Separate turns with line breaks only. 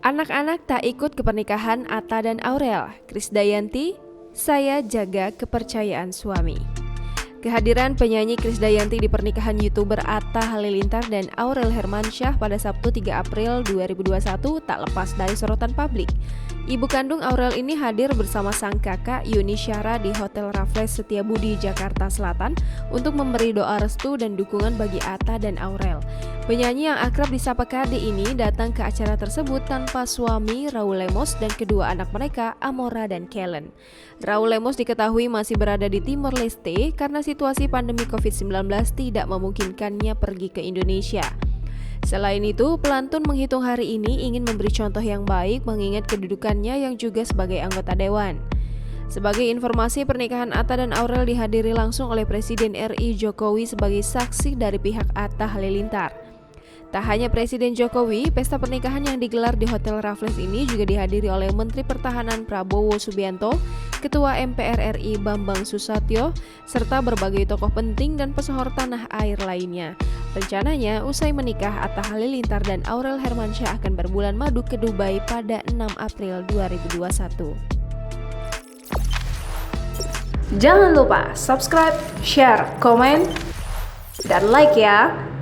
Anak-anak tak ikut ke pernikahan Atta dan Aurel. Krisdayanti, saya jaga kepercayaan suami. Kehadiran penyanyi Krisdayanti di pernikahan YouTuber Atta Halilintar dan Aurel Hermansyah pada Sabtu 3 April 2021 tak lepas dari sorotan publik. Ibu kandung Aurel ini hadir bersama sang kakak Yuni Syara di Hotel Raffles Setiabudi, Jakarta Selatan untuk memberi doa restu dan dukungan bagi Atta dan Aurel. Penyanyi yang akrab disapa Kade ini datang ke acara tersebut tanpa suami Raul Lemos dan kedua anak mereka Amora dan Kellen. Raul Lemos diketahui masih berada di Timor Leste karena situasi pandemi COVID-19 tidak memungkinkannya pergi ke Indonesia. Selain itu, pelantun menghitung hari ini ingin memberi contoh yang baik mengingat kedudukannya yang juga sebagai anggota dewan. Sebagai informasi, pernikahan Atta dan Aurel dihadiri langsung oleh Presiden RI Jokowi sebagai saksi dari pihak Atta Halilintar. Tak hanya Presiden Jokowi, pesta pernikahan yang digelar di Hotel Raffles ini juga dihadiri oleh Menteri Pertahanan Prabowo Subianto, Ketua MPR RI Bambang Susatyo, serta berbagai tokoh penting dan pesohor tanah air lainnya. Rencananya, usai menikah, Atta Halilintar dan Aurel Hermansyah akan berbulan madu ke Dubai pada 6 April 2021. Jangan lupa subscribe, share, komen, dan like ya!